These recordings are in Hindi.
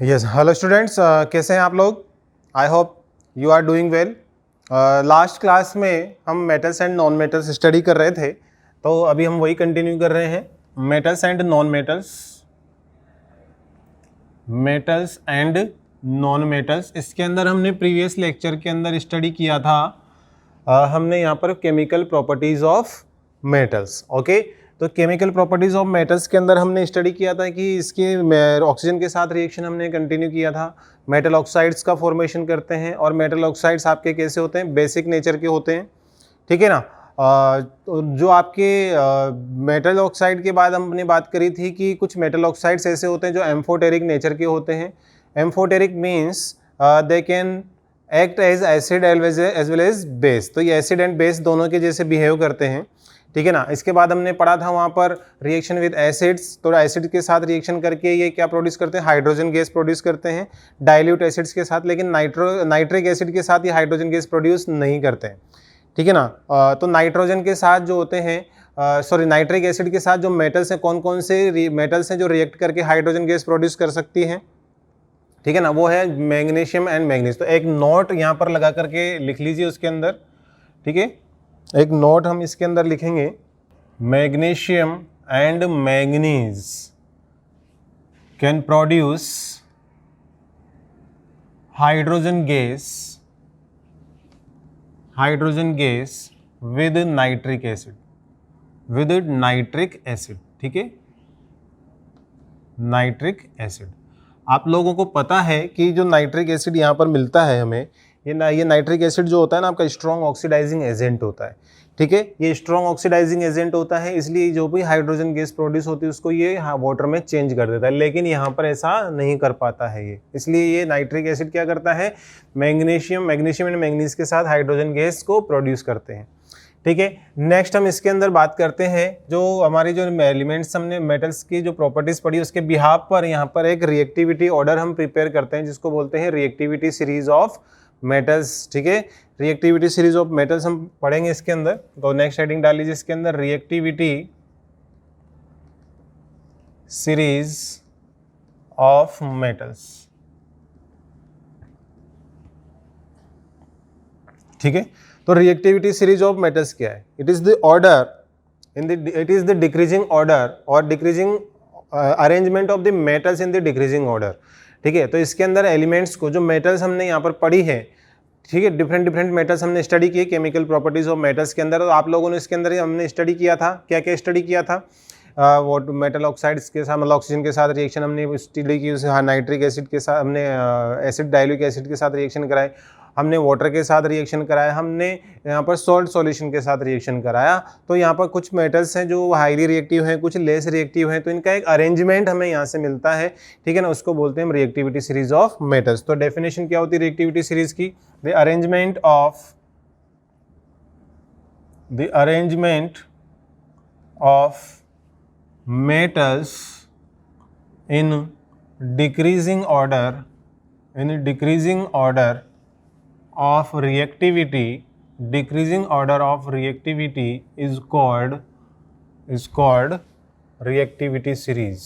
यस, हेलो स्टूडेंट्स, कैसे हैं आप लोग? I hope you are doing well. Last class में हम metals and non metals study कर रहे थे, तो अभी हम वही कंटिन्यू कर रहे हैं। Metals and non metals, metals and non metals, इसके अंदर हमने प्रीवियस लेक्चर के अंदर स्टडी किया था। हमने यहाँ पर chemical properties of metals, okay. तो केमिकल प्रॉपर्टीज ऑफ मेटल्स के अंदर हमने स्टडी किया था कि इसके ऑक्सीजन के साथ रिएक्शन हमने कंटिन्यू किया था। मेटल ऑक्साइड्स का फॉर्मेशन करते हैं, और मेटल ऑक्साइड्स आपके कैसे होते हैं? बेसिक नेचर के होते हैं, ठीक है ना। तो जो आपके मेटल ऑक्साइड के बाद हमने बात करी थी कि कुछ मेटल ऑक्साइड्स ऐसे होते हैं जो एम्फोटेरिक नेचर के होते हैं। Amphoteric means they can act as acid as well as base, तो ये एसिड एंड बेस दोनों के जैसे बिहेव करते हैं, ठीक है ना। इसके बाद हमने पढ़ा था वहाँ पर रिएक्शन विद एसिड्स, तो एसिड के साथ रिएक्शन करके ये क्या प्रोड्यूस करते हैं? हाइड्रोजन गैस प्रोड्यूस करते हैं डाइल्यूट एसिड्स के साथ, लेकिन नाइट्रिक एसिड के साथ ये हाइड्रोजन गैस प्रोड्यूस नहीं करते हैं, ठीक है ना। तो नाइट्रोजन के साथ जो होते हैं, सॉरी नाइट्रिक एसिड के साथ जो मेटल्स हैं, कौन कौन से मेटल्स हैं जो रिएक्ट करके हाइड्रोजन गैस प्रोड्यूस कर सकती हैं, ठीक है ना, वो है मैग्नीशियम एंड मैंगनीज। तो एक नोट यहाँ पर लगा करके लिख लीजिए उसके अंदर, ठीक है। एक नोट हम इसके अंदर लिखेंगे, magnesium and manganese can produce hydrogen gas with nitric acid, ठीक है, नाइट्रिक एसिड। आप लोगों को पता है कि जो नाइट्रिक एसिड यहाँ पर मिलता है हमें, ये नाइट्रिक एसिड जो होता है ना, आपका स्ट्रॉन्ग ऑक्सीडाइजिंग एजेंट होता है, ठीक है। ये स्ट्रॉन्ग ऑक्सीडाइजिंग एजेंट होता है, इसलिए जो भी हाइड्रोजन गैस प्रोड्यूस होती है उसको ये वाटर में चेंज कर देता है, लेकिन यहाँ पर ऐसा नहीं कर पाता है ये, इसलिए ये नाइट्रिक एसिड क्या करता है? मैग्नीशियम एंड मैंगनीज के साथ हाइड्रोजन गैस को प्रोड्यूस करते हैं, ठीक है। नेक्स्ट हम इसके अंदर बात करते हैं, जो हमारी जो एलिमेंट्स हमने मेटल्स की जो प्रॉपर्टीज पढ़ी उसके बिहाफ पर यहाँ पर एक रिएक्टिविटी ऑर्डर हम प्रिपेयर करते हैं, जिसको बोलते हैं रिएक्टिविटी सीरीज ऑफ मेटल्स, ठीक है। रिएक्टिविटी सीरीज ऑफ मेटल्स हम पढ़ेंगे इसके अंदर, तो नेक्स्ट हेडिंग डाल लीजिए इसके अंदर, रिएक्टिविटी सीरीज ऑफ मेटल्स, ठीक है। तो रिएक्टिविटी सीरीज ऑफ मेटल्स क्या है? It is the order it is the decreasing order और decreasing arrangement of the metals in the decreasing order, ठीक है। तो इसके अंदर एलिमेंट्स को, जो मेटल्स हमने यहाँ पर पढ़ी है, ठीक है, डिफरेंट मेटल्स हमने स्टडी किए केमिकल प्रॉपर्टीज ऑफ मेटल्स के अंदर। तो आप लोगों ने इसके अंदर हमने स्टडी किया था, क्या क्या स्टडी किया था? वो मेटल ऑक्साइड्स के साथ, मतलब ऑक्सीजन के साथ रिएक्शन हमने स्टडी की, उसे नाइट्रिक एसिड के साथ हमने एसिड डाइल्यूट एसिड के साथ रिएक्शन कराए, हमने वाटर के साथ रिएक्शन कराया, हमने यहाँ पर सॉल्ट सॉल्यूशन के साथ रिएक्शन कराया। तो यहाँ पर कुछ मेटल्स हैं जो हाईली रिएक्टिव हैं, कुछ लेस रिएक्टिव हैं, तो इनका एक अरेंजमेंट हमें यहाँ से मिलता है, ठीक है ना, उसको बोलते हैं हम रिएक्टिविटी सीरीज ऑफ मेटल्स। तो डेफिनेशन क्या होती है रिएक्टिविटी सीरीज की? The arrangement of metals in decreasing order of reactivity is called reactivity series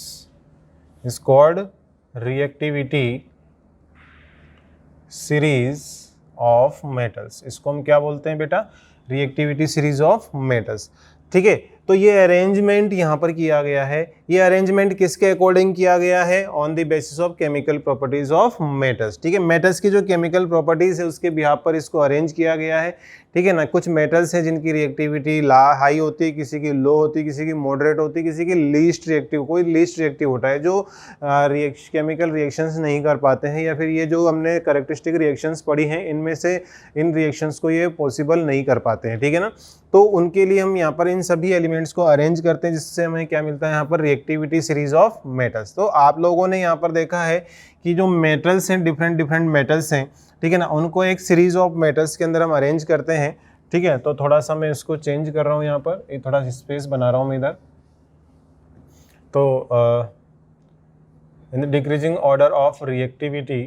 of metals। इसको हम क्या बोलते हैं बेटा? रिएक्टिविटी सीरीज ऑफ मेटल्स, ठीक है। तो ये अरेंजमेंट यहाँ पर किया गया है, ये अरेंजमेंट किसके अकॉर्डिंग किया गया है? On the basis of chemical properties of metals, ठीक है। मेटल्स की जो केमिकल प्रॉपर्टीज है उसके बिहाफ पर इसको अरेंज किया गया है, ठीक है ना। कुछ मेटल्स हैं जिनकी रिएक्टिविटी हाई होती है, किसी की लो होती है, किसी की मॉडरेट होती है, किसी की लीस्ट रिएक्टिव, कोई लीस्ट रिएक्टिव होता है जो केमिकल रिएक्शंस नहीं कर पाते हैं, या फिर ये जो हमने कैरेक्टरिस्टिक रिएक्शंस पढ़ी हैं इनमें से इन रिएक्शंस को ये पॉसिबल नहीं कर पाते हैं, ठीक है ना। तो उनके लिए हम यहाँ पर इन सभी एलिमेंट्स को अरेंज करते हैं, जिससे हमें क्या मिलता है यहाँ पर? Reactivity series of metals. तो आप लोगों ने यहाँ पर देखा है कि जो मेटल्स हैं, डिफरेंट मेटल्स हैं, ठीक है ना, उनको एक सीरीज ऑफ मेटल्स के अंदर हम अरेंज करते हैं, ठीक है। तो थोड़ा सा मैं इसको चेंज कर रहा हूँ, यहाँ पर ये थोड़ा स्पेस बना रहा हूँ मैं इधर। तो इन the decreasing order of reactivity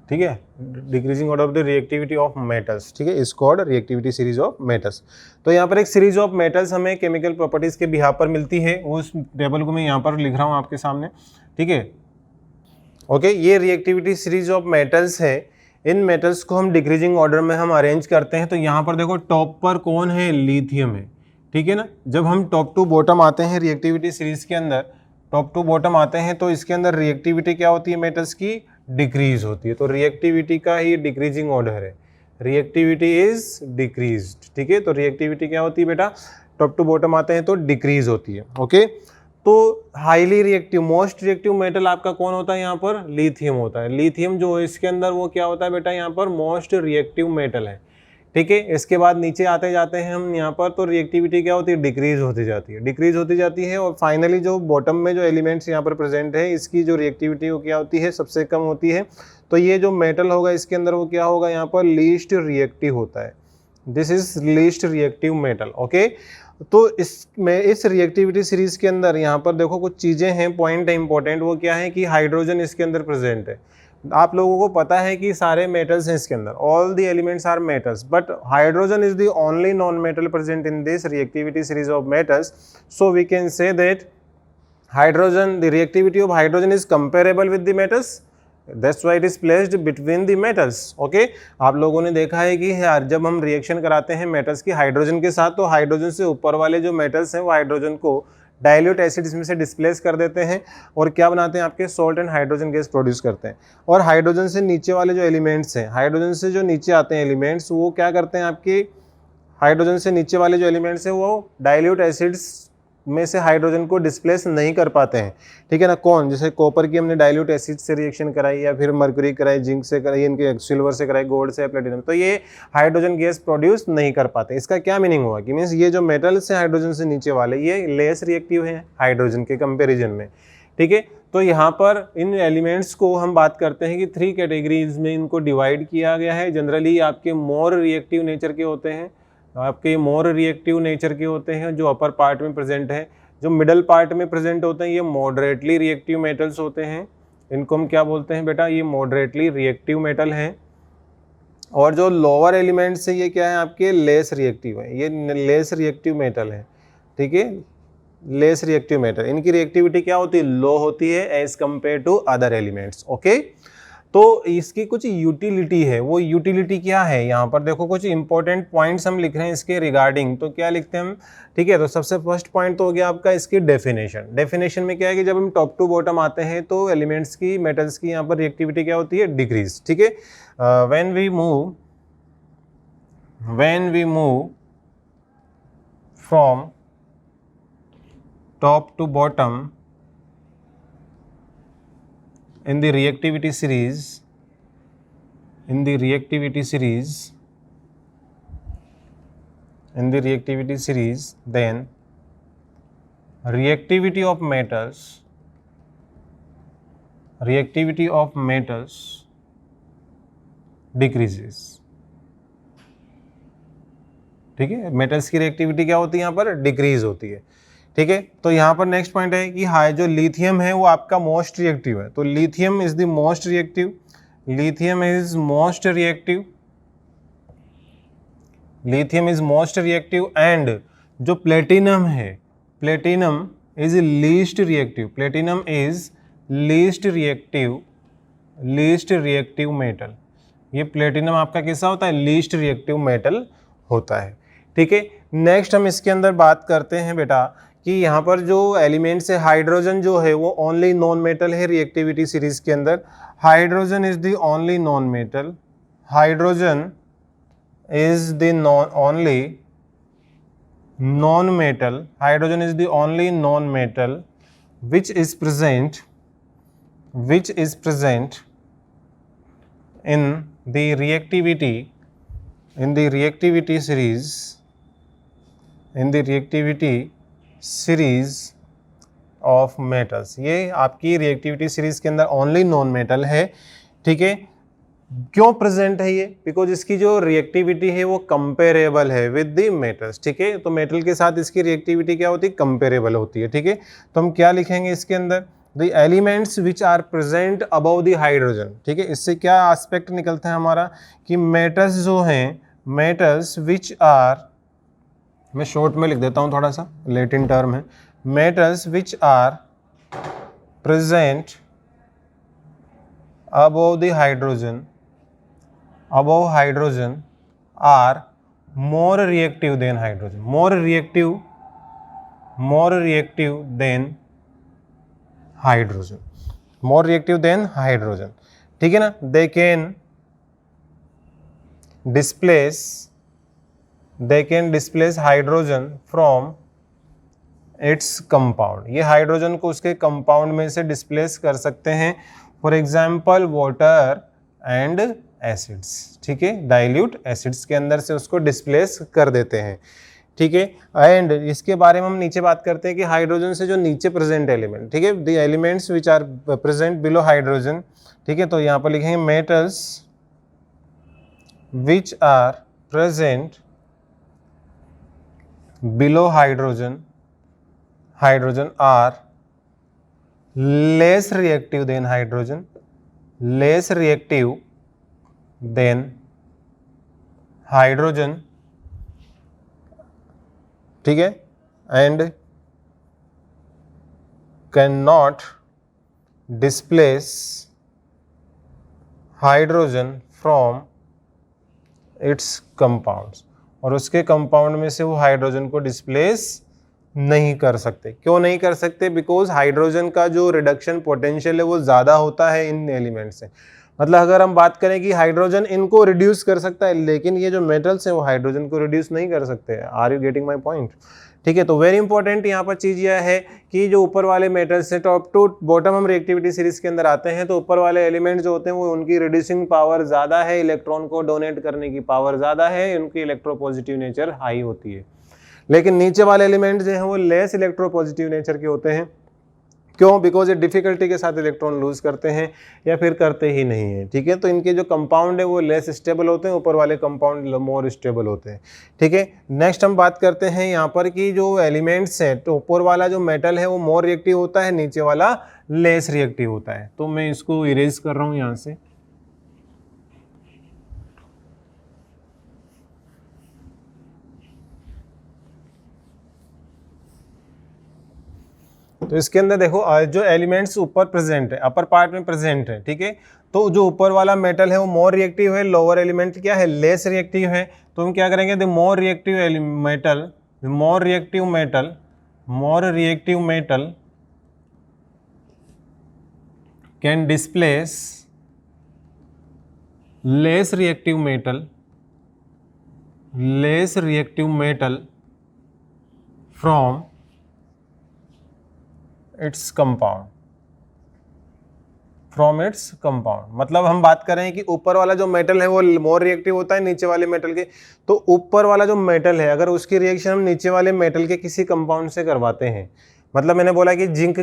ठीक है, decreasing order of the reactivity of metals, ठीक है, is called reactivity series of metals. तो यहाँ पर एक सीरीज ऑफ मेटल्स हमें केमिकल प्रॉपर्टीज के बिहाफ पर मिलती है, उस टेबल को मैं यहाँ पर लिख रहा हूँ आपके सामने, ठीक है। ओके, ये रिएक्टिविटी सीरीज ऑफ मेटल्स है। इन मेटल्स को हम डिक्रीजिंग ऑर्डर में हम अरेंज करते हैं। तो यहाँ पर देखो टॉप पर कौन है, लिथियम है, ठीक है ना। जब हम टॉप टू बॉटम आते हैं रिएक्टिविटी सीरीज के अंदर, टॉप टू बॉटम आते हैं तो इसके अंदर रिएक्टिविटी क्या होती है, मेटल्स की डिक्रीज होती है। तो रिएक्टिविटी का ही डिक्रीजिंग ऑर्डर है, रिएक्टिविटी इज डिक्रीज्ड, ठीक है। तो रिएक्टिविटी क्या होती है बेटा, टॉप टू बॉटम आते हैं तो डिक्रीज होती है। ओके, तो highly reactive, most reactive metal आपका कौन होता है यहाँ पर, लिथियम होता है। लिथियम जो है इसके अंदर वो क्या होता है बेटा, यहाँ पर मोस्ट रिएक्टिव मेटल है, ठीक है। इसके बाद नीचे आते जाते हैं हम यहाँ पर, तो रिएक्टिविटी क्या होती है, डिक्रीज होती जाती है, डिक्रीज होती जाती है। और फाइनली जो बॉटम में जो एलिमेंट्स यहाँ पर प्रेजेंट है, इसकी जो रिएक्टिविटी वो क्या होती है, सबसे कम होती है। तो ये जो मेटल होगा इसके अंदर वो क्या होगा, यहाँ पर लीस्ट रिएक्टिव होता है, this is least reactive metal. Okay, तो इसमें इस रिएक्टिविटी सीरीज के अंदर यहाँ पर देखो कुछ चीज़ें हैं, पॉइंट है इंपॉर्टेंट, वो क्या है कि हाइड्रोजन इसके अंदर प्रेजेंट है। आप लोगों को पता है कि सारे मेटल्स हैं इसके अंदर, all the elements are metals, but hydrogen is the only non metal present in this reactivity series of metals. So we can say that hydrogen, the reactivity of hydrogen is comparable with the metals, that's why it is placed between the metals. Okay, आप लोगों ने देखा है कि यार जब हम रिएक्शन कराते हैं मेटल्स की हाइड्रोजन के साथ, तो हाइड्रोजन से ऊपर वाले जो मेटल्स हैं वो हाइड्रोजन को डाइल्यूट एसिड्स में से डिस्प्लेस कर देते हैं और क्या बनाते हैं, आपके salt and hydrogen gas produce करते हैं। और हाइड्रोजन से नीचे वाले जो एलिमेंट्स हैं, हाइड्रोजन से जो नीचे आते हैं एलिमेंट्स, वो क्या करते हैं, आपके हाइड्रोजन से नीचे वाले जो एलिमेंट्स हैं वो डाइल्यूट एसिड्स में से हाइड्रोजन को डिस्प्लेस नहीं कर पाते हैं, ठीक है ना। कौन, जैसे कॉपर की हमने डाइल्यूट एसिड से रिएक्शन कराई, या फिर मर्क्यूरी कराई, जिंक से कराई, इनके सिल्वर से कराई, गोल्ड से, प्लेटिनम, तो ये हाइड्रोजन गैस प्रोड्यूस नहीं कर पाते। इसका क्या मीनिंग हुआ कि मीन्स ये जो मेटल्स हैं हाइड्रोजन से नीचे वाले, ये लेस रिएक्टिव हैं हाइड्रोजन के कंपेरिजन में, ठीक है। तो यहाँ पर इन एलिमेंट्स को हम बात करते हैं कि 3 कैटेगरीज में इनको डिवाइड किया गया है। जनरली आपके मोर रिएक्टिव नेचर के होते हैं, आपके मोर रिएक्टिव नेचर के होते हैं जो अपर पार्ट में प्रेजेंट है। जो मिडल पार्ट में प्रेजेंट होते हैं ये मॉडरेटली रिएक्टिव मेटल्स होते हैं, इनको हम क्या बोलते हैं बेटा, ये मॉडरेटली रिएक्टिव मेटल हैं। और जो लोअर एलिमेंट्स है ये क्या है, आपके लेस रिएक्टिव है, ये लेस रिएक्टिव मेटल है, ठीक है, लेस रिएक्टिव मेटल। इनकी रिएक्टिविटी क्या होती है, लो होती है as compare to other elements. Okay, तो इसकी कुछ यूटिलिटी है, वो यूटिलिटी क्या है, यहाँ पर देखो कुछ इंपॉर्टेंट पॉइंट्स हम लिख रहे हैं इसके रिगार्डिंग। तो क्या लिखते हैं हम, ठीक है। तो सबसे फर्स्ट पॉइंट तो हो गया आपका इसकी डेफिनेशन। डेफिनेशन में क्या है कि जब हम टॉप टू बॉटम आते हैं तो एलिमेंट्स की, मेटल्स की यहाँ पर रिएक्टिविटी क्या होती है, डिक्रीज, ठीक है। When we move from top to bottom in the reactivity series, then reactivity of metals decreases, ठीक है। मेटल्स की रिएक्टिविटी क्या होती है, यहाँ पर डिक्रीज होती है, ठीक है। तो यहाँ पर नेक्स्ट पॉइंट है कि हाई जो लिथियम है वो आपका मोस्ट रिएक्टिव है। तो lithium is the most reactive, lithium is most reactive and जो प्लेटिनम है, platinum is least reactive metal. ये प्लेटिनम आपका कैसा होता है, लीस्ट रिएक्टिव मेटल होता है, ठीक है। नेक्स्ट हम इसके अंदर बात करते हैं बेटा कि यहाँ पर जो एलिमेंट्स है, हाइड्रोजन जो है वो ओनली नॉन मेटल है रिएक्टिविटी सीरीज के अंदर। Hydrogen is the only non metal, hydrogen is the only non metal, hydrogen is the only non metal which is present in the reactivity series of metals. ये आपकी रिएक्टिविटी सीरीज के अंदर ओनली नॉन मेटल है, ठीक है। क्यों प्रेजेंट है ये, बिकॉज इसकी जो रिएक्टिविटी है वो कंपेरेबल है विद द मेटल्स, ठीक है। तो मेटल के साथ इसकी रिएक्टिविटी क्या होती है, कंपेरेबल होती है, ठीक है। तो हम क्या लिखेंगे इसके अंदर, the elements which are present above the hydrogen. ठीक है, इससे क्या एस्पेक्ट निकलता है हमारा कि मेटल्स जो हैं, मेटल्स विच आर, मैं शॉर्ट में लिख देता हूँ थोड़ा सा, लैटिन टर्म है, metals which are present above the hydrogen, above hydrogen are more reactive than hydrogen, more reactive than hydrogen, more reactive than hydrogen। ठीक है ना, they can displace hydrogen from its compound। ये हाइड्रोजन को उसके कंपाउंड में से डिस्प्लेस कर सकते हैं, for example water and acids. ठीक है, डाइल्यूट एसिड्स के अंदर से उसको डिस्प्लेस कर देते हैं। ठीक है, एंड इसके बारे में हम नीचे बात करते हैं कि हाइड्रोजन से जो नीचे प्रेजेंट एलिमेंट, ठीक है, the elements which are present below hydrogen. ठीक है, तो यहाँ पर लिखेंगे metals which are present below hydrogen, hydrogen are less reactive than hydrogen, less reactive than hydrogen. ठीक है, and can not displace hydrogen from its compounds, और उसके कंपाउंड में से वो हाइड्रोजन को डिस्प्लेस नहीं कर सकते। क्यों नहीं कर सकते? बिकॉज हाइड्रोजन का जो रिडक्शन पोटेंशियल है वो ज़्यादा होता है इन एलिमेंट से। मतलब अगर हम बात करें कि हाइड्रोजन इनको रिड्यूस कर सकता है, लेकिन ये जो मेटल्स हैं वो हाइड्रोजन को रिड्यूस नहीं कर सकते। Are you getting my point? ठीक है, तो वेरी इंपॉर्टेंट यहाँ पर चीज़ यह है कि जो ऊपर वाले मेटल्स हैं, टॉप टू बॉटम हम रिएक्टिविटी सीरीज के अंदर आते हैं, तो ऊपर वाले एलिमेंट जो होते हैं वो उनकी रिड्यूसिंग पावर ज़्यादा है, इलेक्ट्रॉन को डोनेट करने की पावर ज़्यादा है, उनकी इलेक्ट्रोपॉजिटिव नेचर हाई होती है। लेकिन नीचे वाले एलिमेंट जो हैं वो लेस इलेक्ट्रोपॉजिटिव नेचर के होते हैं। क्यों? बिकॉज ये डिफिकल्टी के साथ इलेक्ट्रॉन लूज करते हैं या फिर करते ही नहीं है। ठीक है, तो इनके जो कंपाउंड है वो लेस स्टेबल होते हैं, ऊपर वाले कंपाउंड मोर स्टेबल होते हैं। ठीक है, नेक्स्ट हम बात करते हैं यहाँ पर कि जो एलिमेंट्स हैं, तो ऊपर वाला जो मेटल है वो मोर रिएक्टिव होता है, नीचे वाला लेस रिएक्टिव होता है। तो मैं इसको इरेज कर रहा हूँ यहाँ से। तो इसके अंदर देखो जो एलिमेंट्स ऊपर प्रेजेंट है, अपर पार्ट में प्रेजेंट है, ठीक है, तो जो ऊपर वाला मेटल है वो मोर रिएक्टिव है, लोअर एलिमेंट क्या है, लेस रिएक्टिव है। तो हम क्या करेंगे, the more reactive metal, more reactive metal can displace less reactive metal from its compound, मतलब हम बात कर रहे हैं कि ऊपर वाला जो मेटल है वो मोर रिएक्टिव होता है नीचे वाले मेटल के। तो ऊपर वाला जो मेटल है अगर उसकी रिएक्शन हम नीचे वाले मेटल के किसी कंपाउंड से करवाते हैं, मतलब मैंने बोला कि जिंक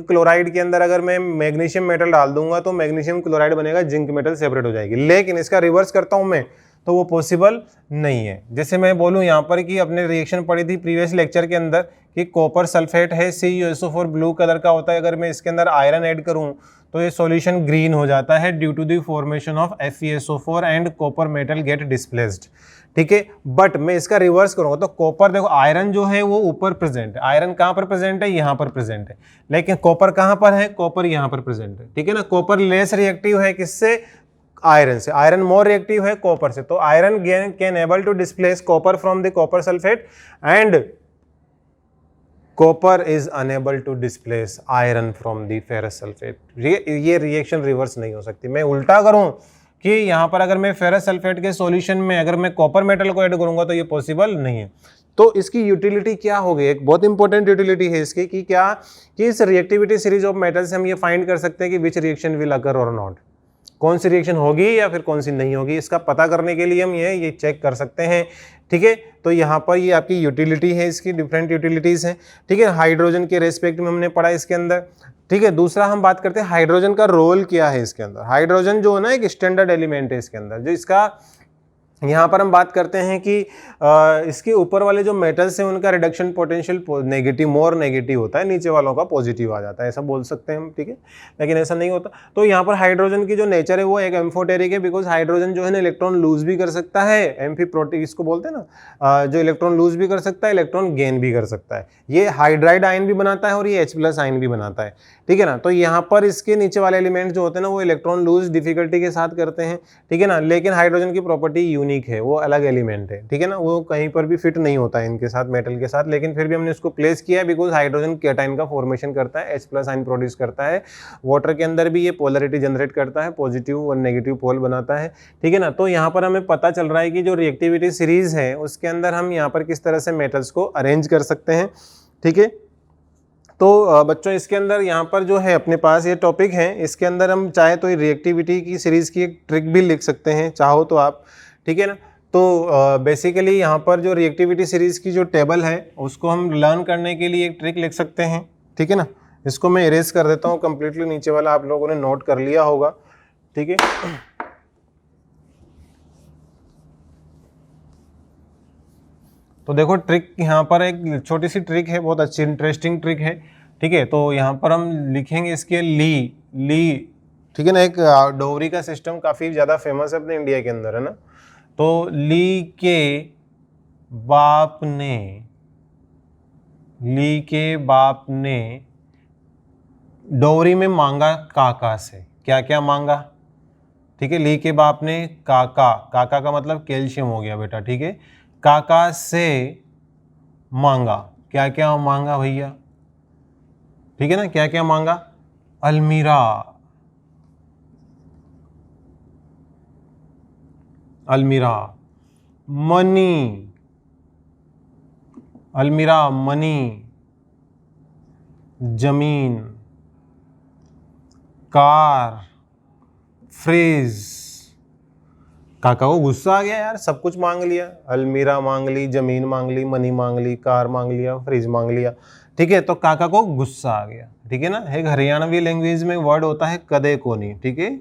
क्लोराइड के अंदर अगर मैं मैग्नीशियम मेटल डाल दूंगा तो मैग्नीशियम क्लोराइड बनेगा, जिंक मेटल सेपरेट हो जाएगी। लेकिन इसका रिवर्स करता हूं मैं तो वो पॉसिबल नहीं है। जैसे मैं बोलूं यहाँ पर कि अपने रिएक्शन पढ़ी थी प्रीवियस लेक्चर के अंदर कि कॉपर सल्फेट है, CuSO4 ब्लू कलर का होता है, अगर मैं इसके अंदर आयरन ऐड करूं तो ये सॉल्यूशन ग्रीन हो जाता है due to the formation of FeSO4 and copper metal get displaced. ठीक है, बट मैं इसका रिवर्स करूंगा तो कॉपर, देखो आयरन जो है वो ऊपर प्रेजेंट है, आयरन कहाँ पर प्रेजेंट है, यहाँ पर प्रेजेंट है, लेकिन कॉपर कहाँ पर है, कॉपर यहाँ पर प्रेजेंट है। ठीक है ना, कॉपर लेस रिएक्टिव है किससे, आयरन से, आयरन मोर रिएक्टिव है कॉपर से। तो iron can able to displace copper from the copper sulphate and copper is unable to displace iron from the ferrous sulphate. ये रिएक्शन रिवर्स नहीं हो सकती। मैं उल्टा करूं कि यहाँ पर अगर मैं फेरस सल्फेट के सॉल्यूशन में अगर मैं कॉपर मेटल को ऐड करूंगा तो ये पॉसिबल नहीं है। तो इसकी यूटिलिटी क्या होगी, एक बहुत इंपॉर्टेंट यूटिलिटी है इसकी कि क्या, कि इस रिएक्टिविटी सीरीज ऑफ मेटल्स हम ये फाइंड कर सकते हैं कि विच रिएक्शन विल अकर और नॉट, कौन सी रिएक्शन होगी या फिर कौन सी नहीं होगी। इसका पता करने के लिए हम ये चेक कर सकते हैं। ठीक है, तो यहाँ पर ये आपकी यूटिलिटी है, इसकी डिफरेंट यूटिलिटीज हैं। ठीक है, हाइड्रोजन के रेस्पेक्ट में हमने पढ़ा इसके अंदर। ठीक है, दूसरा हम बात करते हैं हाइड्रोजन का रोल क्या है इसके अंदर। हाइड्रोजन जो है ना एक स्टैंडर्ड एलिमेंट है इसके अंदर, जो इसका यहाँ पर हम बात करते हैं कि इसके ऊपर वाले जो मेटल्स हैं उनका reduction potential negative, more negative होता है, नीचे वालों का पॉजिटिव आ जाता है, ऐसा बोल सकते हैं हम, ठीक है, लेकिन ऐसा नहीं होता। तो यहाँ पर हाइड्रोजन की जो नेचर है वो एक एम्फोटेरिक है, बिकॉज हाइड्रोजन जो है ना इलेक्ट्रॉन लूज भी कर सकता है, एम्फीप्रोटिक इसको बोलते हैं ना, जो इलेक्ट्रॉन लूज भी कर सकता है, इलेक्ट्रॉन गेन भी कर सकता है। ये हाइड्राइड आयन भी बनाता है और ये H+ आयन भी बनाता है, ठीक है ना। तो यहाँ पर इसके नीचे वाले एलिमेंट जो होते हैं ना वो इलेक्ट्रॉन लूज डिफिकल्टी के साथ करते हैं, ठीक है ना, लेकिन हाइड्रोजन की प्रॉपर्टी यूनिक है, वो अलग एलिमेंट है, ठीक है ना, वो कहीं पर भी फिट नहीं होता है इनके साथ, मेटल के साथ, लेकिन फिर भी हमने इसको प्लेस किया है बिकॉज हाइड्रोजन कैटायन का फॉर्मेशन करता है, H+ आयन प्रोड्यूस करता है, वाटर के अंदर भी ये पोलरिटी जनरेट करता है, पॉजिटिव और नेगेटिव पोल बनाता है, ठीक है ना। तो यहाँ पर हमें पता चल रहा है कि जो रिएक्टिविटी सीरीज है उसके अंदर हम यहाँ पर किस तरह से मेटल्स को अरेंज कर सकते हैं, ठीक है। तो बच्चों इसके अंदर यहाँ पर जो है अपने पास ये टॉपिक है, इसके अंदर हम चाहे तो रिएक्टिविटी की सीरीज़ की एक ट्रिक भी लिख सकते हैं, चाहो तो आप, ठीक है ना। तो बेसिकली यहाँ पर जो रिएक्टिविटी सीरीज़ की जो टेबल है उसको हम लर्न करने के लिए एक ट्रिक लिख सकते हैं, ठीक है ना। इसको मैं इरेज कर देता हूँ कम्प्लीटली, नीचे वाला आप लोगों ने नोट कर लिया होगा, ठीक है। तो देखो ट्रिक यहाँ पर एक छोटी सी ट्रिक है, बहुत अच्छी इंटरेस्टिंग ट्रिक है, ठीक है। तो यहाँ पर हम लिखेंगे इसके ली, ठीक है ना। एक डोगरी का सिस्टम काफ़ी ज़्यादा फेमस है अपने इंडिया के अंदर, है ना। तो ली के बाप ने डोगरी में मांगा काका से, क्या क्या मांगा, ठीक है। ली के बाप ने काका का मतलब कैल्शियम हो गया बेटा, ठीक है। काका से मांगा, क्या क्या मांगा भैया, ठीक है ना, क्या क्या मांगा, अलमीरा, मनी, अलमीरा, मनी, जमीन, कार, फ्रिज। काका को गुस्सा आ गया, यार सब कुछ मांग लिया, अलमीरा मांग ली, जमीन मांग ली, मनी मांग ली, कार मांग लिया, फ्रिज मांग लिया, ठीक है। तो काका को गुस्सा आ गया, ठीक है ना। एक हरियाणवी लैंग्वेज में वर्ड होता है कदे कोनी, ठीक है,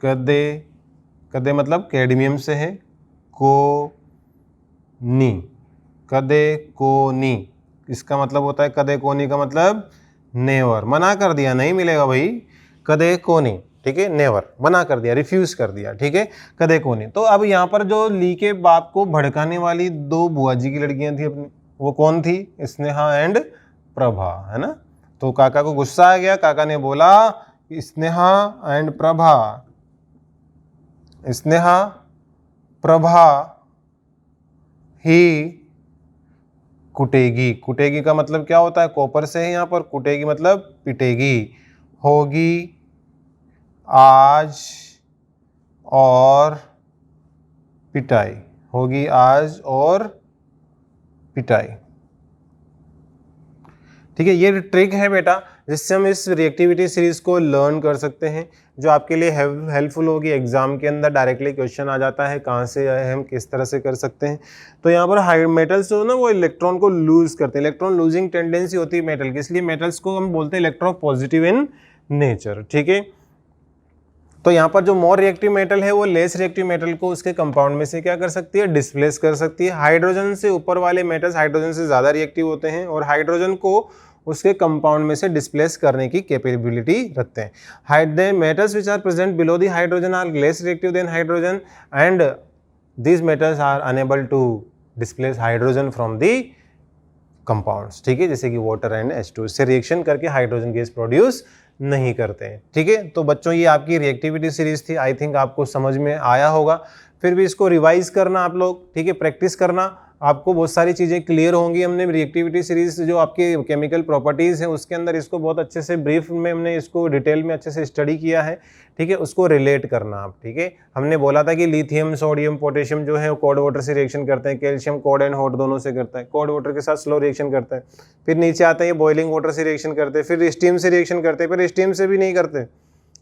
कदे मतलब कैडमियम से है, कदे कोनी, इसका मतलब होता है, कदे कोनी का मतलब नेवर, मना कर दिया, नहीं मिलेगा भाई, कदे कोनी, ठीक है, नेवर, मना कर दिया, रिफ्यूज कर दिया, ठीक है, कदे कोनी। तो अब यहाँ पर जो ली के बाप को भड़काने वाली दो बुआ जी की लड़कियां थी अपनी, वो कौन थी, स्नेहा एंड प्रभा, है ना। तो काका को गुस्सा आ गया, काका ने बोला स्नेहा एंड प्रभा, स्नेहा प्रभा ही कुटेगी, कुटेगी का मतलब क्या होता है, कॉपर से है यहाँ पर, कुटेगी मतलब पिटेगी, होगी आज और पिटाई, होगी आज और पिटाई, ठीक है। ये ट्रिक है बेटा जिससे हम इस रिएक्टिविटी सीरीज को लर्न कर सकते हैं, जो आपके लिए हेल्पफुल होगी। एग्जाम के अंदर डायरेक्टली क्वेश्चन आ जाता है, कहाँ से आए, हम किस तरह से कर सकते हैं। तो यहाँ पर हाई मेटल्स जो ना वो इलेक्ट्रॉन को लूज करते हैं, इलेक्ट्रॉन लूजिंग टेंडेंसी होती है मेटल की, इसलिए मेटल्स को हम बोलते हैं इलेक्ट्रोपॉजिटिव इन नेचर, ठीक है। तो यहाँ पर जो मोर रिएक्टिव मेटल है वो लेस रिएक्टिव मेटल को उसके कंपाउंड में से क्या कर सकती है, डिस्प्लेस कर सकती है। हाइड्रोजन से ऊपर वाले मेटल्स हाइड्रोजन से ज़्यादा रिएक्टिव होते हैं और हाइड्रोजन को उसके कंपाउंड में से डिस्प्लेस करने की कैपेबिलिटी रखते हैं। The metals which are present below the hydrogen are less reactive than hydrogen and these metals are unable to displace hydrogen from the compounds, ठीक है, जैसे कि वाटर एंड H2, इससे रिएक्शन करके हाइड्रोजन गैस प्रोड्यूस नहीं करते हैं, ठीक है। तो बच्चों ये आपकी रिएक्टिविटी सीरीज थी, आई थिंक आपको समझ में आया होगा। फिर भी इसको रिवाइज करना आप लोग, ठीक है, प्रैक्टिस करना, आपको बहुत सारी चीज़ें क्लियर होंगी। हमने रिएक्टिविटी सीरीज जो आपके केमिकल प्रॉपर्टीज़ हैं उसके अंदर इसको बहुत अच्छे से ब्रीफ में हमने इसको डिटेल में अच्छे से स्टडी किया है, ठीक है, उसको रिलेट करना आप, ठीक है। हमने बोला था कि लिथियम, सोडियम, पोटेशियम जो है वो कोल्ड वाटर से रिएक्शन करते हैं, कैल्शियम कोल्ड एंड हॉट दोनों से करता है, कोल्ड वाटर के साथ स्लो रिएक्शन करता है, फिर नीचे आते हैं बॉइलिंग वाटर से रिएक्शन करते हैं, फिर स्टीम से रिएक्शन करते हैं, फिर स्टीम से भी नहीं करते,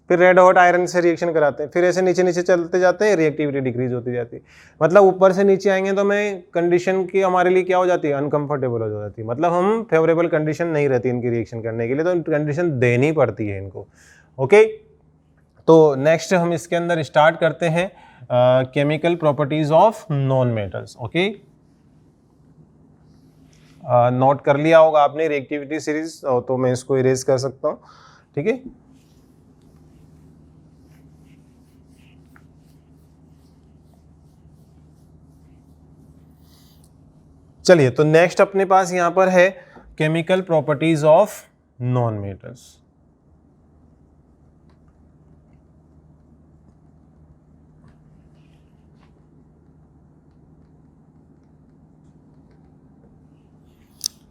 फिर रेड हॉट आयरन से रिएक्शन कराते हैं, फिर ऐसे नीचे नीचे चलते जाते हैं, रिएक्टिविटी डिक्रीज होती जाती है। मतलब ऊपर से नीचे आएंगे तो हमें कंडीशन की हमारे लिए क्या हो जाती है, अनकंफर्टेबल हो जाती है, मतलब हम फेवरेबल कंडीशन नहीं रहती इनकी रिएक्शन करने के लिए, तो कंडीशन देनी पड़ती है इनको, ओके। तो नेक्स्ट हम इसके अंदर स्टार्ट करते हैं chemical properties of non metals. Okay, note कर लिया होगा आपने रिएक्टिविटी सीरीज, तो मैं इसको इरेज कर सकता हूँ। ठीक है, चलिए तो नेक्स्ट अपने पास यहां पर है chemical properties of non metals.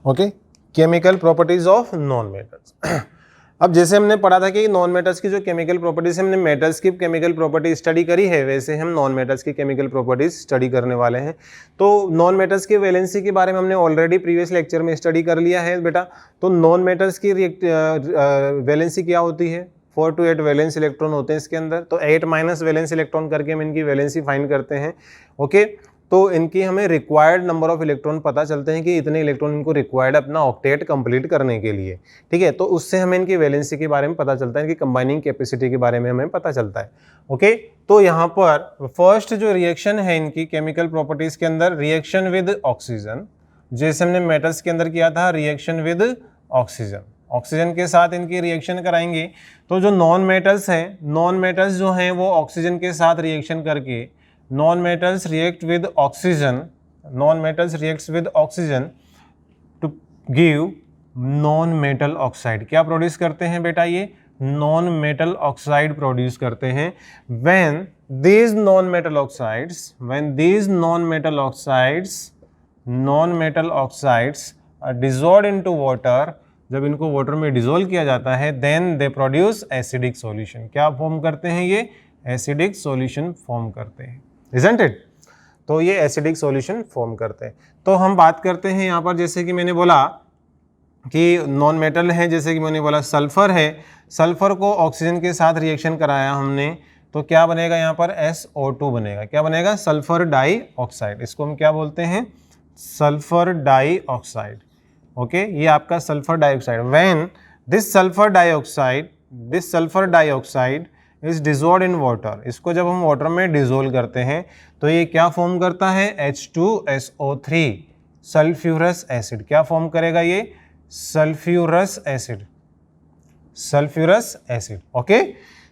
Okay, chemical properties of non metals. अब जैसे हमने पढ़ा था कि नॉन मेटल्स की जो केमिकल प्रॉपर्टीज, हमने मेटल्स की केमिकल प्रॉपर्टी स्टडी करी है, वैसे हम नॉन मेटल्स की केमिकल प्रॉपर्टीज स्टडी करने वाले हैं। तो नॉन मेटल्स की वैलेंसी के बारे में हमने ऑलरेडी प्रीवियस लेक्चर में स्टडी कर लिया है बेटा। तो नॉन मेटल्स की वैलेंसी क्या होती है? 4 to 8 वैलेंस इलेक्ट्रॉन होते हैं इसके अंदर। तो 8 माइनस वैलेंस इलेक्ट्रॉन करके हम इनकी वैलेंसी फाइंड करते हैं। ओके, तो इनकी हमें रिक्वायर्ड नंबर ऑफ इलेक्ट्रॉन पता चलते हैं कि इतने इलेक्ट्रॉन इनको रिक्वायर्ड अपना ऑक्टेट कंप्लीट करने के लिए। ठीक है, तो उससे हमें इनकी वैलेंसी के बारे में पता चलता है, इनकी कंबाइनिंग कैपेसिटी के बारे में हमें पता चलता है। ओके, तो यहाँ पर फर्स्ट जो रिएक्शन है इनकी केमिकल प्रॉपर्टीज के अंदर, रिएक्शन विद ऑक्सीजन, जैसे हमने मेटल्स के अंदर किया था रिएक्शन विद ऑक्सीजन, ऑक्सीजन के साथ इनकी रिएक्शन कराएंगे। तो जो नॉन मेटल्स हैं, नॉन मेटल्स जो हैं वो ऑक्सीजन के साथ रिएक्शन करके, non metals react with oxygen, non metals reacts with oxygen to give non metal oxide. क्या प्रोड्यूस करते हैं बेटा? ये नॉन मेटल ऑक्साइड प्रोड्यूस करते हैं। When these non-metal oxides are dissolved into water, जब इनको वाटर में डिजोल्व किया जाता है, then they produce acidic solution. क्या फॉर्म करते हैं ये? एसिडिक सॉल्यूशन फॉर्म करते हैं, isn't it? तो ये एसिडिक सॉल्यूशन फॉर्म करते हैं। तो हम बात करते हैं यहाँ पर, जैसे कि मैंने बोला कि नॉन मेटल है, जैसे कि मैंने बोला सल्फर है, सल्फर को ऑक्सीजन के साथ रिएक्शन कराया हमने, तो क्या बनेगा यहाँ पर? SO2 बनेगा। क्या बनेगा? Sulphur dioxide. इसको हम क्या बोलते हैं? Sulphur die oxide. ओके, ये आपका sulphur dioxide. When this sulphur dioxide is dissolved in water, इसको जब हम वाटर में डिजोल्व करते हैं तो ये क्या फॉर्म करता है? H2SO3, sulphurous acid. क्या फॉर्म करेगा ये? Sulphurous acid, sulphurous acid. Okay,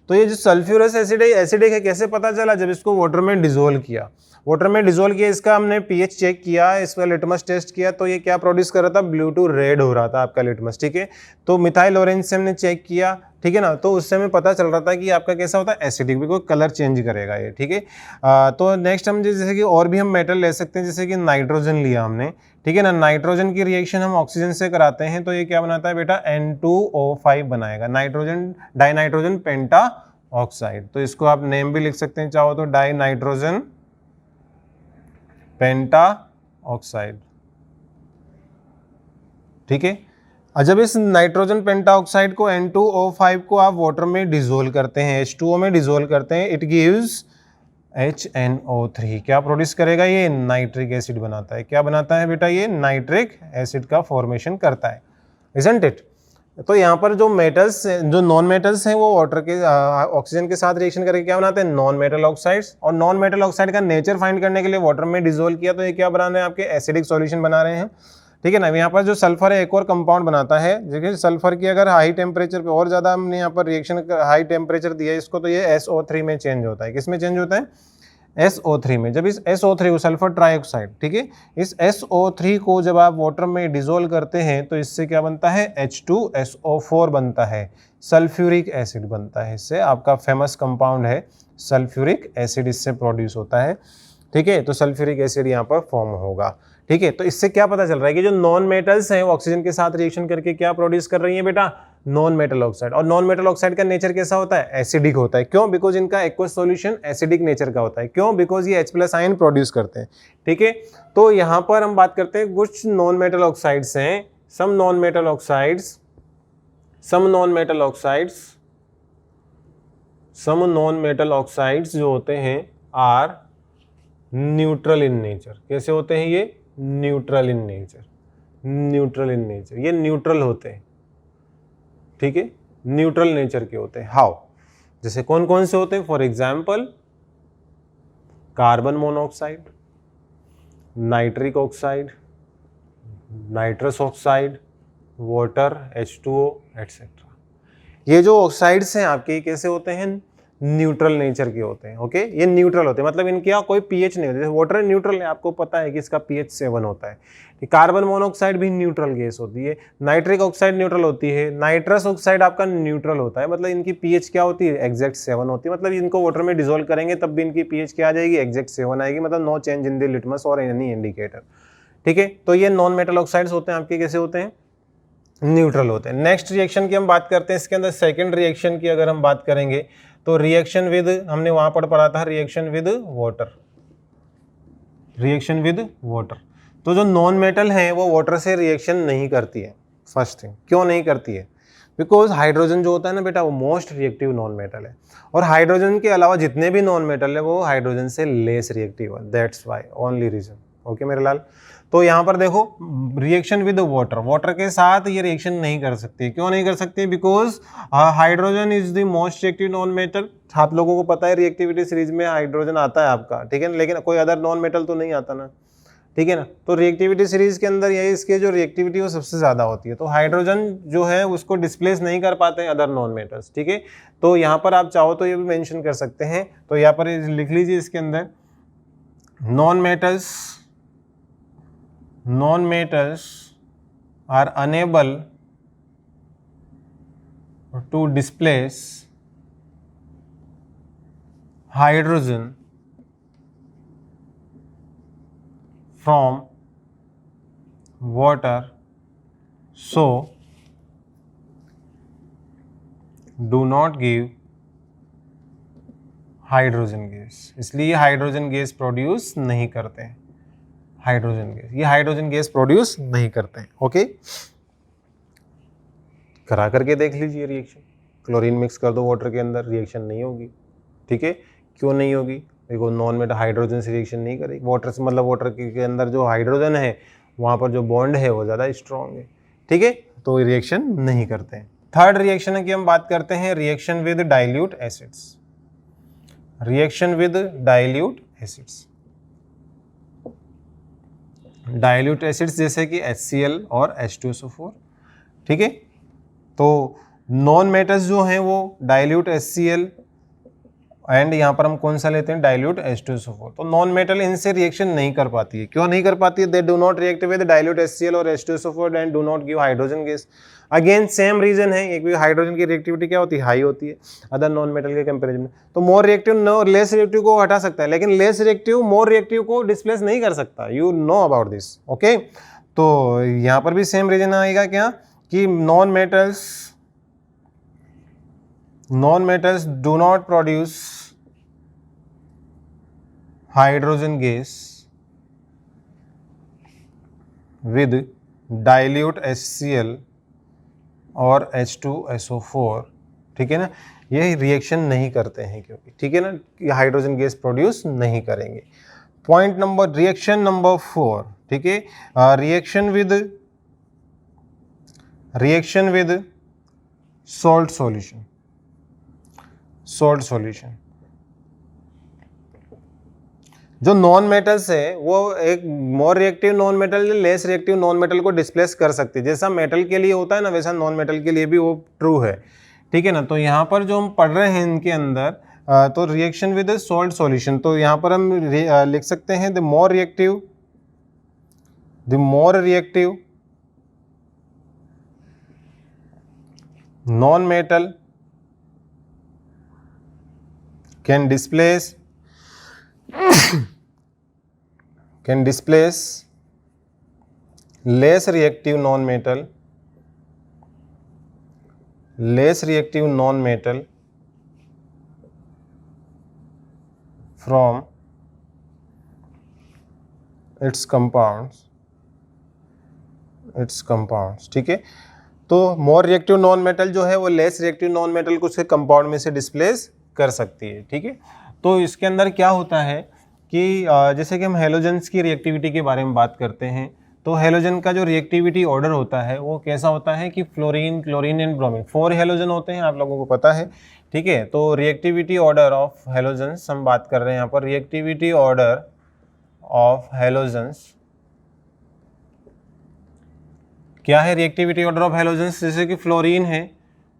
तो ये जो सल्फ्यूरस एसिड है, एसिडिक है, कैसे पता चला? जब इसको वाटर में डिजोल्व किया, वाटर में डिजोल्व किया, इसका हमने पीएच चेक किया, इसका लिटमस टेस्ट किया, तो ये क्या प्रोड्यूस कर रहा था? ब्लू टू रेड हो रहा था आपका लिटमस। ठीक है, तो मिथाइल ऑरेंज से हमने चेक किया, ठीक है ना, तो उससे हमें पता चल रहा था कि आपका कैसा होता है? एसिडिक, बिकॉज कलर चेंज करेगा ये। ठीक है, तो नेक्स्ट हम जैसे कि और भी हम मेटल ले सकते हैं, जैसे कि नाइट्रोजन लिया हमने, ठीक है ना, नाइट्रोजन की रिएक्शन हम ऑक्सीजन से कराते हैं, तो ये क्या बनाता है बेटा? N2O5 बनाएगा, नाइट्रोजन डाइनाइट्रोजन पेंटा ऑक्साइड। तो इसको आप नेम भी लिख सकते हैं चाहो तो, डाई नाइट्रोजन पेंटा ऑक्साइड। ठीक है, जब इस नाइट्रोजन पेंटा ऑक्साइड को N2O5 को आप वाटर में डिजोल्व करते हैं, H2O में डिजोल्व करते हैं, इट गिव्स HNO3। क्या प्रोड्यूस करेगा ये? नाइट्रिक एसिड बनाता है। क्या बनाता है बेटा? ये नाइट्रिक एसिड का फॉर्मेशन करता है, isn't it? तो यहाँ पर जो मेटल्स, जो नॉन मेटल्स हैं, वो वाटर के ऑक्सीजन के साथ रिएक्शन करके क्या बनाते हैं? Non metal oxides. और नॉन मेटल ऑक्साइड का नेचर फाइंड करने के लिए वाटर में डिजोल्व किया, तो ये क्या बना रहे हैं? आपके एसिडिक सॉल्यूशन बना रहे हैं। ठीक है ना, यहाँ पर जो सल्फर है एक और कंपाउंड बनाता है, देखिए सल्फर की अगर हाई टेम्परेचर पे और ज़्यादा हमने यहाँ पर रिएक्शन हाई टेम्परेचर दिया इसको, तो ये SO3 में चेंज होता है। किस में चेंज होता है? SO3 में। जब इस SO3 को, सल्फर ट्राइऑक्साइड, ठीक है, इस SO3 को जब आप वाटर में डिजोल्व करते हैं तो इससे क्या बनता है? H2SO4 बनता है, सल्फ्यूरिक एसिड बनता है। इससे आपका फेमस कंपाउंड है सल्फ्यूरिक एसिड, इससे प्रोड्यूस होता है। ठीक है, तो सल्फ्यूरिक एसिड यहाँ पर फॉर्म होगा। ठीक है, तो इससे क्या पता चल रहा है कि जो नॉन मेटल्स हैं वो ऑक्सीजन के साथ रिएक्शन करके क्या प्रोड्यूस कर रही है बेटा? Non metal oxide. और नॉन मेटल ऑक्साइड का नेचर कैसा होता है? एसिडिक होता है। क्यों? बिकॉज इनका एक्वस सॉल्यूशन एसिडिक नेचर का होता है। क्यों? बिकॉज ये H+ आयन प्रोड्यूस करते हैं। ठीक है, तो यहाँ पर हम बात करते हैं कुछ नॉन मेटल ऑक्साइड्स हैं, सम नॉन मेटल ऑक्साइड्स जो होते हैं आर न्यूट्रल इन नेचर। कैसे होते हैं ये? न्यूट्रल इन नेचर, ये न्यूट्रल होते हैं। ठीक है, न्यूट्रल नेचर के होते हैं। हाउ? जैसे कौन कौन से होते हैं, for example carbon monoxide, nitric oxide, nitrous oxide, water, H2O etcetera. ये जो ऑक्साइड्स हैं आपके कैसे होते हैं, न्यूट्रल नेचर के होते हैं। ओके, ये न्यूट्रल होते हैं, मतलब इनके यहाँ कोई पीएच नहीं होता। जैसे वाटर न्यूट्रल है, आपको पता है कि इसका पीएच 7 होता है। कार्बन मोनोऑक्साइड भी न्यूट्रल गैस होती है, नाइट्रिक ऑक्साइड न्यूट्रल होती है, नाइट्रस ऑक्साइड आपका न्यूट्रल होता है, मतलब इनकी पीएच क्या होती है, एग्जैक्ट 7 होती है। मतलब इनको वाटर में डिसोल्व करेंगे तब भी इनकी पीएच क्या आ जाएगी, एग्जैक्ट 7 आएगी, मतलब no change in the litmus और एनी इंडिकेटर। ठीक है, तो ये नॉन मेटल ऑक्साइड्स होते हैं आपके, कैसे होते हैं, न्यूट्रल होते हैं। नेक्स्ट रिएक्शन की हम बात करते हैं, इसके अंदर सेकंड रिएक्शन की अगर हम बात करेंगे तो रिएक्शन विद, हमने वहां पर पढ़ा था reaction with water, reaction with water. तो जो नॉन मेटल है वो वाटर से रिएक्शन नहीं करती है। फर्स्ट थिंग, क्यों नहीं करती है, बिकॉज हाइड्रोजन जो होता है ना बेटा वो मोस्ट रिएक्टिव नॉन मेटल है, और हाइड्रोजन के अलावा जितने भी नॉन मेटल है वो हाइड्रोजन से लेस रिएक्टिव है, that's why only reason. Okay मेरे लाल, तो यहाँ पर देखो रिएक्शन विद वाटर, वाटर के साथ ये रिएक्शन नहीं कर सकती। क्यों नहीं कर सकती, because hydrogen is the most reactive non metal. आप लोगों को पता है रिएक्टिविटी सीरीज में हाइड्रोजन आता है आपका, ठीक है ना, लेकिन कोई अदर नॉन मेटल तो नहीं आता ना, ठीक है ना। तो रिएक्टिविटी सीरीज के अंदर यही इसके जो रिएक्टिविटी वो सबसे ज़्यादा होती है, तो हाइड्रोजन जो है उसको डिस्प्लेस नहीं कर पाते हैं अदर नॉन मेटल्स। ठीक है, तो यहाँ पर आप चाहो तो ये भी मेंशन कर सकते हैं, तो यहाँ पर लिख लीजिए इसके अंदर non metals are unable to displace hydrogen from water, so do not give hydrogen gas. इसलिए हाइड्रोजन गैस प्रोड्यूस नहीं करते हैं, हाइड्रोजन गैस, ये हाइड्रोजन गैस प्रोड्यूस नहीं करते हैं। ओके, करा करके देख लीजिए रिएक्शन, क्लोरीन मिक्स कर दो वाटर के अंदर, रिएक्शन नहीं होगी। ठीक है, क्यों नहीं होगी, देखो नॉन मेटल हाइड्रोजन से रिएक्शन नहीं करेगी, वाटर से, मतलब वाटर के अंदर जो हाइड्रोजन है वहाँ पर जो बॉन्ड है वो ज़्यादा स्ट्रॉन्ग है। ठीक है, तो रिएक्शन नहीं करते हैं। थर्ड रिएक्शन की हम बात करते हैं, reaction with dilute acids, reaction with dilute acids. Dilute acids जैसे कि HCl और H2SO4। ठीक है, तो नॉन मेटल्स जो हैं वो डाइल्यूट HCl एंड यहाँ पर हम कौन सा लेते हैं, डाइल्यूट H2SO4। तो नॉन मेटल इनसे रिएक्शन नहीं कर पाती है। क्यों नहीं कर पाती है, they do not react with dilute HCl और H2SO4 and do not give hydrogen gas. Again same reason है, एक भी हाइड्रोजन की रिएक्टिविटी क्या होती है, हाई होती है अदर नॉन मेटल के कंपेरिजन में। तो मोर रिएक्टिव लेस रिएक्टिव को हटा सकता है, लेकिन लेस रिएक्टिव मोर रिएक्टिव को डिस्प्लेस नहीं कर सकता। You know about this. Okay, तो यहाँ पर भी सेम रीजन आएगा क्या, कि non metals do not produce hydrogen gas with dilute HCl और H2SO4। ठीक है ना, ये रिएक्शन नहीं करते हैं क्योंकि, ठीक है ना, ये हाइड्रोजन गैस प्रोड्यूस नहीं करेंगे। पॉइंट नंबर, रिएक्शन नंबर 4, ठीक है, reaction with salt solution, salt solution. जो नॉन मेटल्स है वो एक more reactive non metal, less reactive non metal को डिस्प्लेस कर सकती है। जैसा मेटल के लिए होता है ना, वैसा नॉन मेटल के लिए भी वो ट्रू है। ठीक है ना, तो यहाँ पर जो हम पढ़ रहे हैं इनके अंदर, तो रिएक्शन विद सॉल्ट सॉल्यूशन, तो यहाँ पर हम लिख सकते हैं the more reactive non metal can displace less reactive non-metal from its compounds। ठीक है, तो मोर रिएक्टिव नॉन मेटल जो है वो लेस रिएक्टिव नॉन मेटल को उसके कंपाउंड में से डिस्प्लेस कर सकती है। ठीक है, तो इसके अंदर क्या होता है कि जैसे कि हम हेलोजेंस की रिएक्टिविटी के बारे में बात करते हैं, तो हेलोजन का जो रिएक्टिविटी ऑर्डर होता है वो कैसा होता है कि fluorine, chlorine and bromine, 4 halogen होते हैं, आप लोगों को पता है। ठीक है। तो रिएक्टिविटी ऑर्डर ऑफ हेलोजेंस हम बात कर रहे हैं यहाँ पर, रिएक्टिविटी ऑर्डर ऑफ हेलोजेंस क्या है? रिएक्टिविटी ऑर्डर ऑफ हेलोजेंस, जैसे कि फ्लोरीन है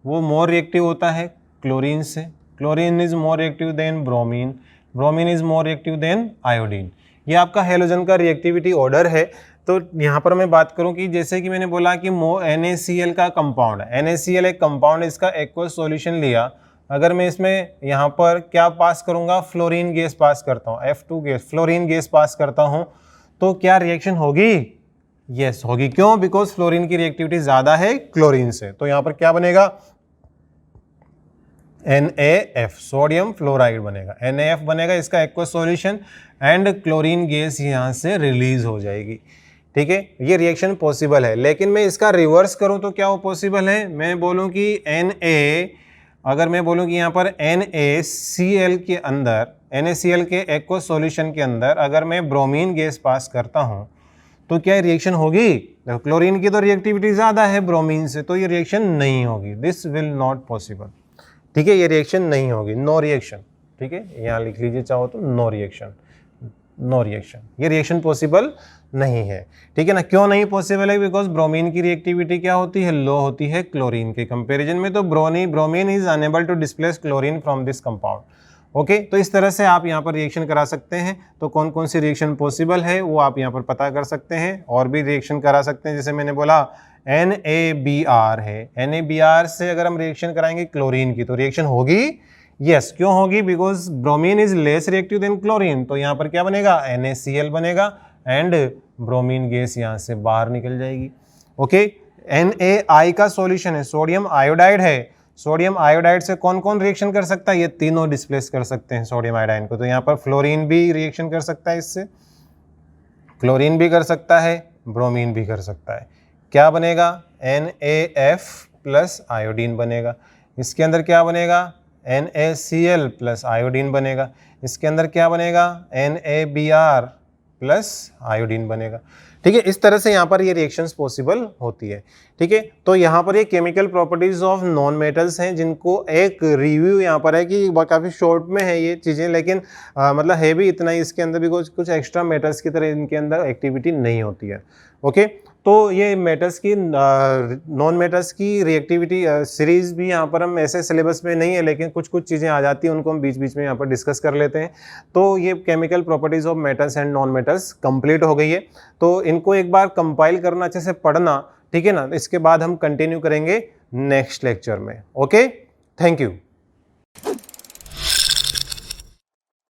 वो मोर रिएक्टिव होता है क्लोरीन से, chlorine is more reactive than bromine, bromine is more reactive than iodine. ये आपका हेलोजन का रिएक्टिविटी ऑर्डर है। तो यहाँ पर मैं बात करूँ कि जैसे कि मैंने बोला कि NaCl का कंपाउंड है, NaCl एक कंपाउंड, इसका एक्वस सॉल्यूशन लिया, अगर मैं इसमें यहाँ पर क्या पास करूँगा, फ्लोरीन गैस पास करता हूँ, F2 gas, fluorine gas pass करता हूँ, तो क्या रिएक्शन होगी? यस होगी। क्यों? बिकॉज फ्लोरीन की रिएक्टिविटी ज़्यादा है क्लोरीन से। तो यहाँ पर क्या बनेगा? NaF, सोडियम फ्लोराइड बनेगा, NaF बनेगा, इसका aqueous solution, and chlorine gas यहाँ से रिलीज हो जाएगी। ठीक है, ये रिएक्शन पॉसिबल है। लेकिन मैं इसका रिवर्स करूँ तो क्या वो पॉसिबल है? मैं बोलूँ कि अगर मैं बोलूँ कि यहाँ पर NaCl के अंदर, NaCl के एक्वस सॉल्यूशन के अंदर अगर मैं ब्रोमीन गैस पास करता हूँ तो क्या रिएक्शन होगी? देखो क्लोरीन की तो रिएक्टिविटी ज़्यादा है ब्रोमीन से, तो ये रिएक्शन नहीं होगी, दिस विल नॉट पॉसिबल। ठीक है, ये रिएक्शन नहीं होगी, नो रिएक्शन। ठीक है, यहाँ लिख लीजिए चाहो तो, नो रिएक्शन, नो रिएक्शन, ये रिएक्शन पॉसिबल नहीं है। ठीक है ना? क्यों नहीं पॉसिबल है? बिकॉज ब्रोमीन की रिएक्टिविटी क्या होती है? लो होती है क्लोरीन के कंपैरिजन में। तो bromine is unable to displace chlorine from this compound. Okay, तो इस तरह से आप यहाँ पर रिएक्शन करा सकते हैं। तो कौन कौन सी रिएक्शन पॉसिबल है वो आप यहाँ पर पता कर सकते हैं, और भी रिएक्शन करा सकते हैं। जैसे मैंने बोला NaBr है, NaBr से अगर हम रिएक्शन कराएंगे क्लोरीन की तो रिएक्शन होगी? यस। क्यों होगी? Because bromine is less reactive than chlorine. तो यहाँ पर क्या बनेगा? NaCl बनेगा, एंड ब्रोमीन गैस यहाँ से बाहर निकल जाएगी। ओके, NaI का सॉल्यूशन है, सोडियम आयोडाइड है, सोडियम आयोडाइड से कौन कौन रिएक्शन कर सकता है? ये तीनों डिस्प्लेस कर सकते हैं सोडियम आयोडाइन को। तो यहाँ पर फ्लोरीन भी रिएक्शन कर सकता है इससे, क्लोरीन भी कर सकता है, ब्रोमीन भी कर सकता है। क्या बनेगा? NaF प्लस आयोडीन बनेगा। इसके अंदर क्या बनेगा? NaCl प्लस आयोडीन बनेगा। इसके अंदर क्या बनेगा? NaBr प्लस आयोडीन बनेगा। ठीक है, इस तरह से यहाँ पर ये रिएक्शंस पॉसिबल होती है। ठीक है, तो यहाँ पर ये chemical properties of non metals हैं, जिनको एक रिव्यू यहाँ पर है कि काफ़ी शॉर्ट में है ये चीज़ें, लेकिन मतलब है भी इतना ही इसके अंदर, भी कुछ एक्स्ट्रा मेटल्स की तरह इनके अंदर एक्टिविटी नहीं होती है। ओके, तो ये मेटल्स की, नॉन मेटल्स की रिएक्टिविटी सीरीज भी यहाँ पर हम ऐसे सिलेबस में नहीं है, लेकिन कुछ कुछ चीज़ें आ जाती हैं, उनको हम बीच बीच में यहाँ पर डिस्कस कर लेते हैं। तो ये chemical properties of metals and non metals complete हो गई है। तो इनको एक बार कंपाइल करना, अच्छे से पढ़ना, ठीक है ना? इसके बाद हम कंटिन्यू करेंगे नेक्स्ट लेक्चर में। Okay, thank you.